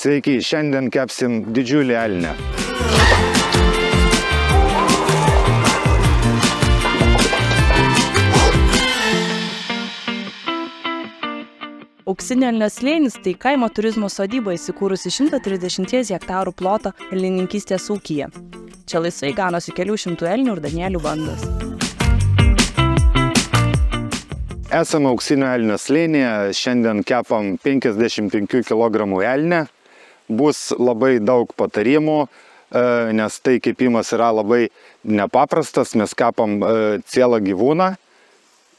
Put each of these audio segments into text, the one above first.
Sveiki, šiandien kepsim didžiulį elnią. Auksinio Elnio slėnis tai kaimo turizmo sodyba įsikūrusi 130 hektarų ploto elnininkystės ūkyje. Čia laisvai ganosi kelių šimtų elnių ir danielių bandos. Esame Auksinio Elnio slėnyje, šiandien kepam 55 kg elnę. Bus labai daug patarimų, nes tai kepimas yra labai nepaprastas, mes kepam cielą gyvūną.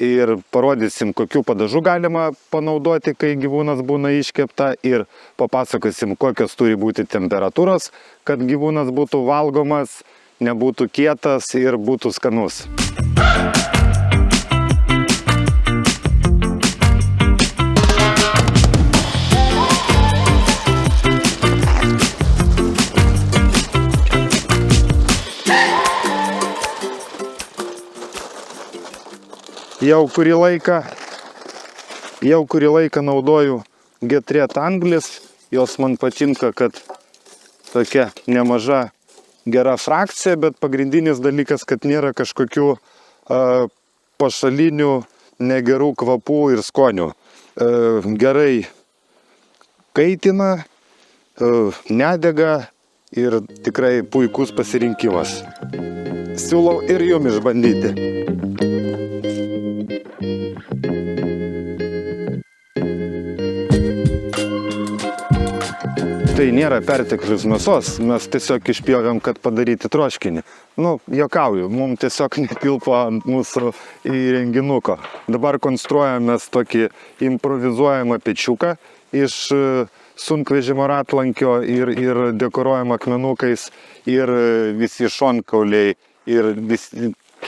Ir parodysim, kokių padažų galima panaudoti, kai gyvūnas būna iškepta, ir papasakosim, kokios turi būti temperatūros, kad gyvūnas būtų valgomas, nebūtų kietas ir būtų skanus. Jau kurį laiką naudoju G3 anglis, jos man patinka, kad tokia nemaža gera frakcija, bet pagrindinis dalykas, kad nėra kažkokių pašalinių negerų kvapų ir skonių. Gerai kaitina, nedega ir tikrai puikus pasirinkimas. Siūlau ir jum išbandyti. Tai nėra perteklius mėsos, mes tiesiog išpjovėm, kad padaryti troškinį. Juokauju, mums tiesiog netilpo ant mūsų įrenginuko. Dabar konstruojamės tokį improvizuojamą pečiuką iš sunkvežimo ratlankio ir dekoruojam akmenukais, ir visi šonkauliai, ir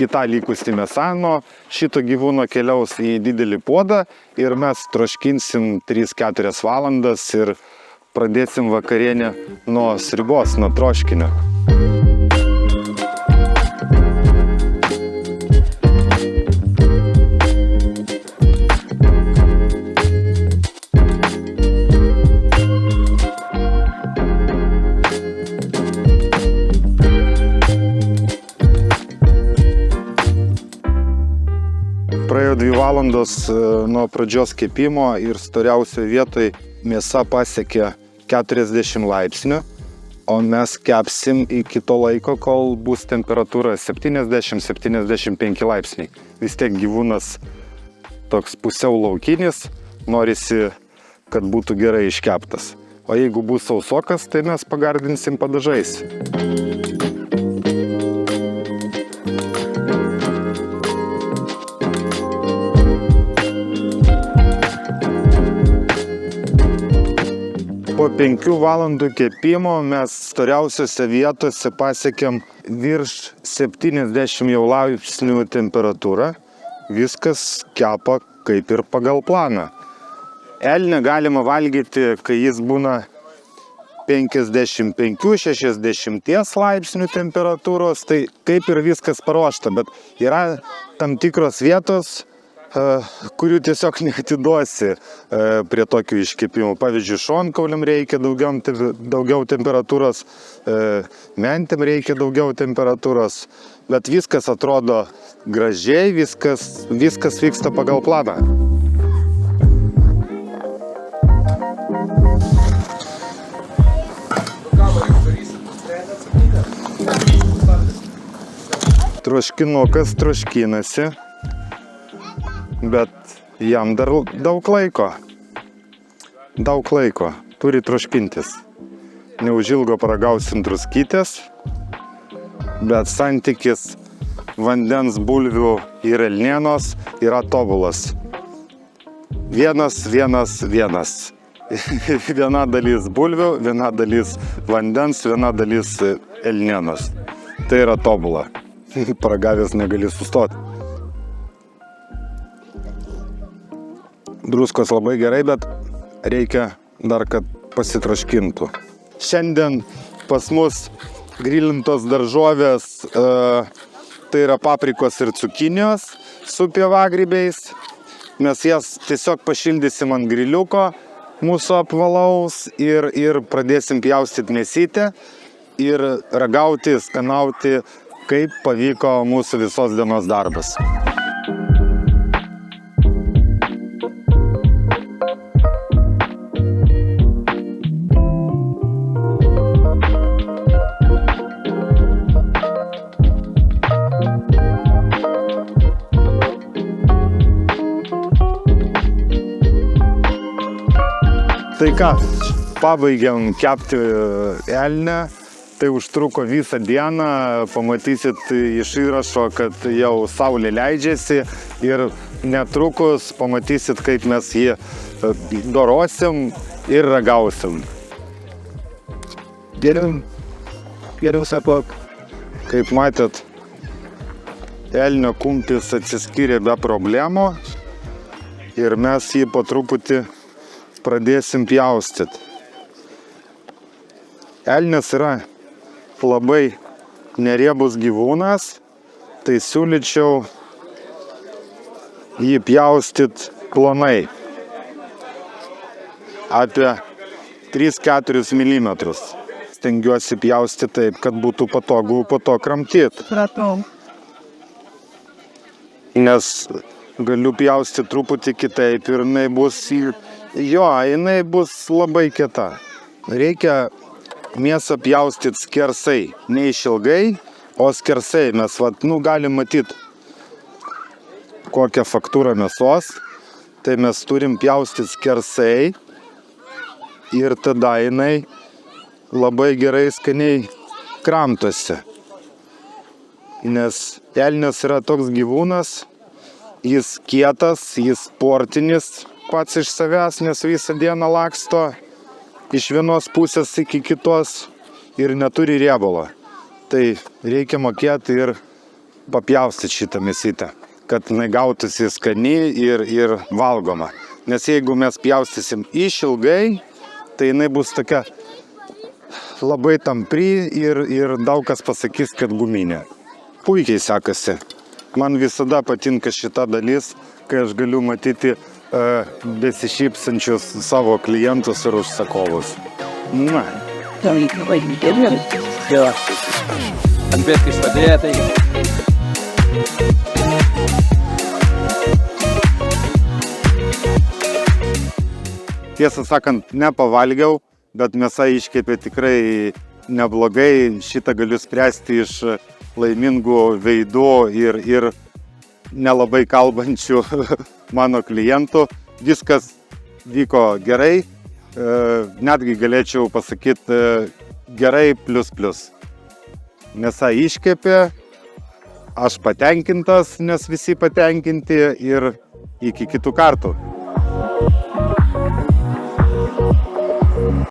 kita likusi mėsa nuo šito gyvūno keliaus į didelį puodą ir mes troškinsim 3-4 valandas ir pradėsim vakarienę nuo sriubos, nuo troškinio. Praėjo 2 valandos nuo pradžios kepimo ir storiausioje vietoje mėsa pasiekė 40 laipsnių, o mes kepsim iki to laiko, kol bus temperatūra 70-75 laipsniai. Vis tiek gyvūnas toks pusiau laukinis, norisi, kad būtų gerai iškeptas. O jeigu bus sausokas, tai mes pagardinsim padažais. Po 5 valandų kepimo mes storiausiose vietose pasiekėm virš 70 jau laipsnių temperatūrą. Viskas kepa kaip ir pagal planą. Elnią galima valgyti, kai jis būna 55-60 laipsnių temperatūros, tai kaip ir viskas paruošta, bet yra tam tikros vietos, kurių tiesiog neatiduosi prie tokių iškepimų. Pavyzdžiui, šonkauliam reikia daugiau temperatūros, mentėm reikia daugiau temperatūros, bet viskas atrodo gražiai, viskas vyksta pagal planą. Troškinukas troškinasi, bet jam dar daug laiko, turi troškintis. Neužilgo paragausim druskytės, bet santykis vandens, bulvių ir elnienos yra tobulas. 1-1-1. Viena dalis bulvių, viena dalis vandens, viena dalis elnienos. Tai yra tobula. Paragavęs negali sustoti. Druskos labai gerai, bet reikia dar, kad pasitroškintų. Šiandien pas mus grilintos daržovės, tai yra paprikos ir cukinijos su pievagrybiais. Mes jas tiesiog pašildysim ant griliuko, mūsų apvalaus ir pradėsim pjaustyti mėsytę ir ragauti, skanauti, kaip pavyko mūsų visos dienos darbas. Tai ką, pabaigėm kepti elnę, tai užtruko visą dieną, pamatysit iš įrašo, kad jau saulė leidžiasi ir netrukus pamatysit, kaip mes jį dorosim ir ragausim. Geriau sapok. Kaip matėt, elnio kumpis atsiskyrė be problemų ir mes jį po truputį pradėsim pjaustyt. Elnias yra labai neriebus gyvūnas, tai siūlyčiau jį pjaustyt plonai. Apie 3-4 mm. Stengiuosi pjaustyti taip, kad būtų patogu po to kramtyti. Pratau. Nes galiu pjaustyti truputį kitaip ir jinai bus labai kieta. Reikia mėsą pjaustyti skersai, ne išilgai, o skersai. Mes galim matyti, kokią faktūrą mėsos, tai mes turim pjaustyti skersai ir tada jinai labai gerai skaniai kramtosi. Nes elnias yra toks gyvūnas, jis kietas, jis sportinis pats iš savęs, nes visą dieną laksto iš vienos pusės iki kitos ir neturi riebalo. Tai reikia mokėti ir papjaustyti šitą mėsytę, kad jinai gautųsi skani ir valgoma. Nes jeigu mes pjaustysim išilgai, tai jinai bus tokia labai tampri ir daug kas pasakys, kad guminė. Puikiai sekasi. Man visada patinka šita dalis, kai aš galiu matyti besišypsančius savo klientus ir užsakovus. Kalbėtis padėtai. Tiesą sakant, nepavalgiau, bet mėsa iškepė tikrai neblogai. Šitą galiu spręsti iš laimingų veidų ir nelabai kalbančių mano klientų. Viskas vyko gerai, netgi galėčiau pasakyti gerai ++. Mėsa iškepė, aš patenkintas, nes visi patenkinti ir iki kitų kartų.